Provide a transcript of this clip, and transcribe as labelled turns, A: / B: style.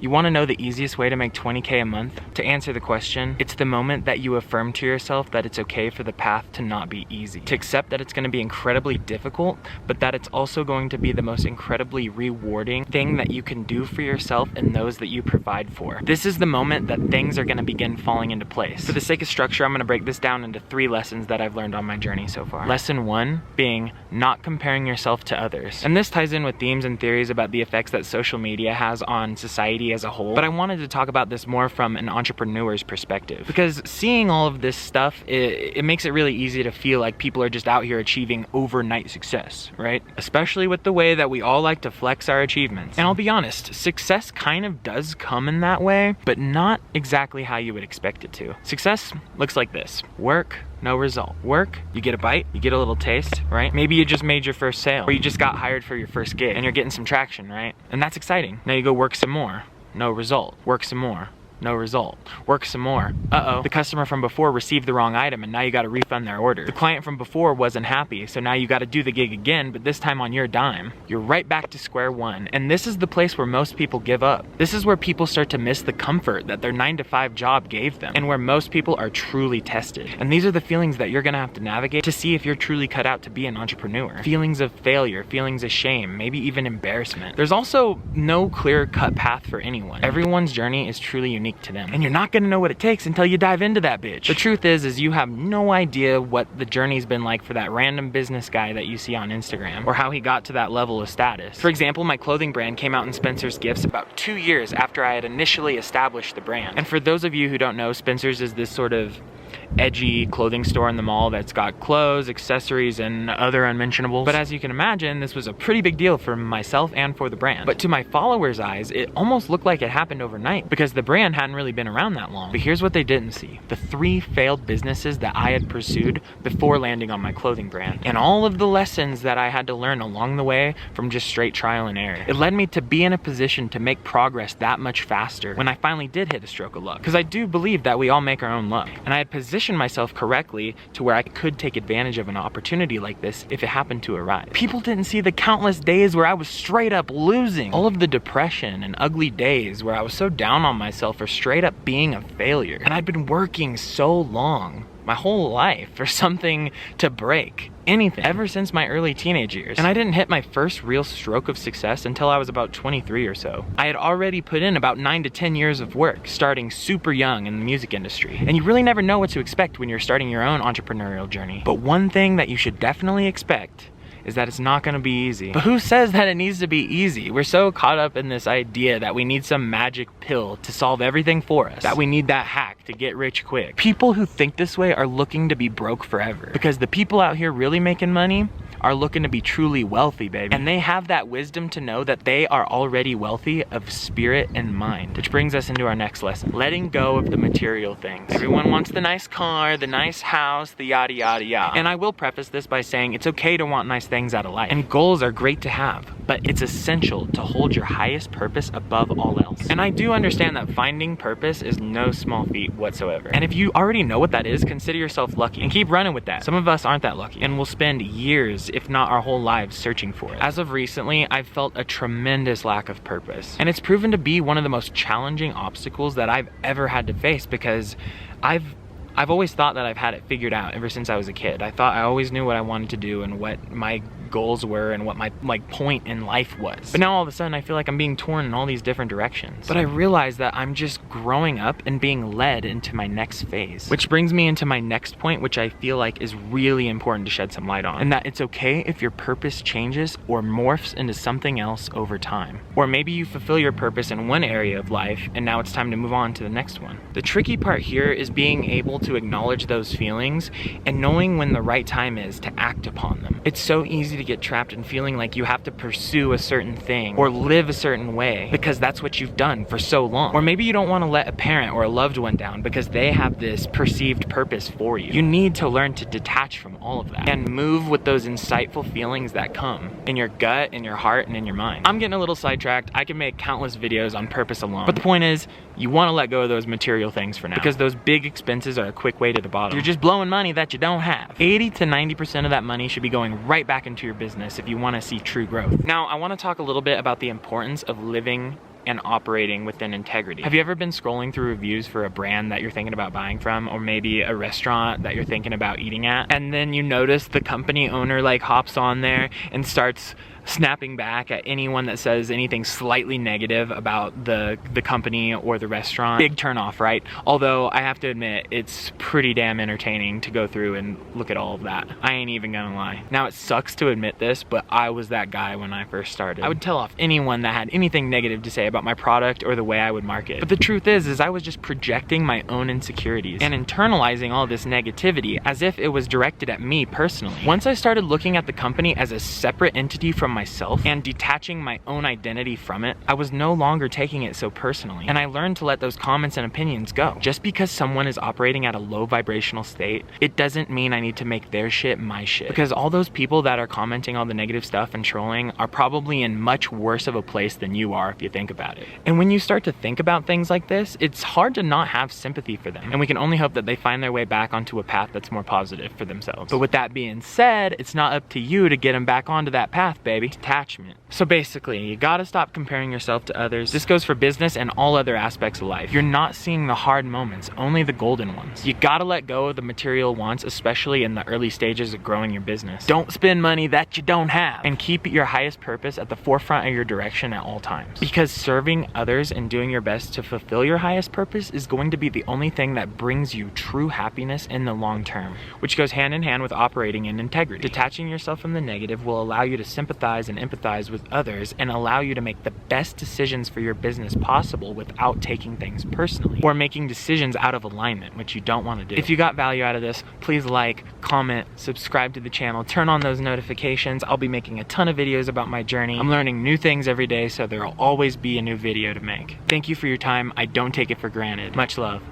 A: You want to know the easiest way to make 20K a month? To answer the question, it's the moment that you affirm to yourself that it's okay for the path to not be easy. To accept that it's going to be incredibly difficult, but that it's also going to be the most incredibly rewarding thing that you can do for yourself and those that you provide for. This is the moment that things are going to begin falling into place. For the sake of structure, I'm going to break this down into 3 lessons that I've learned on my journey so far. Lesson 1 being not comparing yourself to others. And this ties in with themes and theories about the effects that social media has on society as a whole, but I wanted to talk about this more from an entrepreneur's perspective, because seeing all of this stuff, it makes it really easy to feel like people are just out here achieving overnight success, right? Especially with the way that we all like to flex our achievements. And I'll be honest, success kind of does come in that way, but not exactly how you would expect it to. Success looks like this: work, no result. Work, you get a bite, you get a little taste, right? Maybe you just made your first sale, or you just got hired for your first gig and you're getting some traction, right? And that's exciting. Now you go work some more, no result. Work some more, no result. Work some more. Uh-oh, the customer from before received the wrong item and now you gotta refund their order. The client from before wasn't happy, so now you gotta do the gig again, but this time on your dime. You're right back to square one, and this is the place where most people give up. This is where people start to miss the comfort that their 9-to-5 job gave them, and where most people are truly tested. And these are the feelings that you're gonna have to navigate to see if you're truly cut out to be an entrepreneur. Feelings of failure, feelings of shame, maybe even embarrassment. There's also no clear-cut path for anyone. Everyone's journey is truly unique to them, and you're not gonna know what it takes until you dive into that bitch. The truth is you have no idea what the journey's been like for that random business guy that you see on Instagram, or how he got to that level of status. For example, my clothing brand came out in Spencer's Gifts about 2 years after I had initially established the brand. And for those of you who don't know, Spencer's is this sort of edgy clothing store in the mall that's got clothes, accessories, and other unmentionables. But as you can imagine, this was a pretty big deal for myself and for the brand. But to my followers' eyes, it almost looked like it happened overnight, because the brand hadn't really been around that long. But here's what they didn't see: the 3 failed businesses that I had pursued before landing on my clothing brand, and all of the lessons that I had to learn along the way from just straight trial and error. It led me to be in a position to make progress that much faster when I finally did hit a stroke of luck, because I do believe that we all make our own luck, and I had positioned myself correctly to where I could take advantage of an opportunity like this if it happened to arise. People didn't see the countless days where I was straight up losing, all of the depression and ugly days where I was so down on myself for straight up being a failure. And I'd been working so long, my whole life, for something to break. Anything, ever since my early teenage years. And I didn't hit my first real stroke of success until I was about 23 or so. I had already put in about 9 to 10 years of work, starting super young in the music industry. And you really never know what to expect when you're starting your own entrepreneurial journey. But one thing that you should definitely expect is that it's not gonna be easy. But who says that it needs to be easy? We're so caught up in this idea that we need some magic pill to solve everything for us, that we need that hack to get rich quick. People who think this way are looking to be broke forever, because the people out here really making money are looking to be truly wealthy, baby. And they have that wisdom to know that they are already wealthy of spirit and mind. Which brings us into our next lesson: letting go of the material things. Everyone wants the nice car, the nice house, the yada yada yada. And I will preface this by saying it's okay to want nice things out of life, and goals are great to have, but it's essential to hold your highest purpose above all else. And I do understand that finding purpose is no small feat whatsoever. And if you already know what that is, consider yourself lucky and keep running with that. Some of us aren't that lucky, and we'll spend years, if not our whole lives, searching for it. As of recently, I've felt a tremendous lack of purpose, and it's proven to be one of the most challenging obstacles that I've ever had to face, because I've always thought that I've had it figured out ever since I was a kid. I thought I always knew what I wanted to do and what my goals were and what my point in life was. But now all of a sudden I feel like I'm being torn in all these different directions. But I realize that I'm just growing up and being led into my next phase. Which brings me into my next point, which I feel like is really important to shed some light on. And that it's okay if your purpose changes or morphs into something else over time. Or maybe you fulfill your purpose in one area of life and now it's time to move on to the next one. The tricky part here is being able to acknowledge those feelings and knowing when the right time is to act upon them. It's so easy to get trapped in feeling like you have to pursue a certain thing or live a certain way because that's what you've done for so long. Or maybe you don't want to let a parent or a loved one down because they have this perceived purpose for you. You need to learn to detach from all of that and move with those insightful feelings that come in your gut, in your heart, and in your mind. I'm getting a little sidetracked. I can make countless videos on purpose alone. But the point is, you want to let go of those material things for now because those big expenses are a quick way to the bottom. You're just blowing money that you don't have. 80 to 90% of that money should be going right back into your business if you want to see true growth. Now, I want to talk a little bit about the importance of living and operating within integrity. Have you ever been scrolling through reviews for a brand that you're thinking about buying from, or maybe a restaurant that you're thinking about eating at, and then you notice the company owner like hops on there and starts snapping back at anyone that says anything slightly negative about the company or the restaurant? Big turn off, right? Although I have to admit, it's pretty damn entertaining to go through and look at all of that. I ain't even gonna lie. Now, it sucks to admit this, but I was that guy when I first started. I would tell off anyone that had anything negative to say about my product or the way I would market. But the truth is I was just projecting my own insecurities and internalizing all this negativity as if it was directed at me personally. Once I started looking at the company as a separate entity from myself and detaching my own identity from it, I was no longer taking it so personally, and I learned to let those comments and opinions go. Just because someone is operating at a low vibrational state, it doesn't mean I need to make their shit my shit, because all those people that are commenting all the negative stuff and trolling are probably in much worse of a place than you are if you think about it. And when you start to think about things like this, it's hard to not have sympathy for them, and we can only hope that they find their way back onto a path that's more positive for themselves. But with that being said, it's not up to you to get them back onto that path, baby. Detachment. So basically, you gotta stop comparing yourself to others. This goes for business and all other aspects of life. You're not seeing the hard moments, only the golden ones. You gotta let go of the material wants, especially in the early stages of growing your business. Don't spend money that you don't have, and keep your highest purpose at the forefront of your direction at all times. Because serving others and doing your best to fulfill your highest purpose is going to be the only thing that brings you true happiness in the long term, which goes hand in hand with operating in integrity. Detaching yourself from the negative will allow you to sympathize and empathize with others and allow you to make the best decisions for your business possible without taking things personally or making decisions out of alignment, which you don't want to do. If you got value out of this, please like, comment, subscribe to the channel, turn on those notifications. I'll be making a ton of videos about my journey. I'm learning new things every day, so there will always be a new video to make. Thank you for your time. I don't take it for granted. Much love.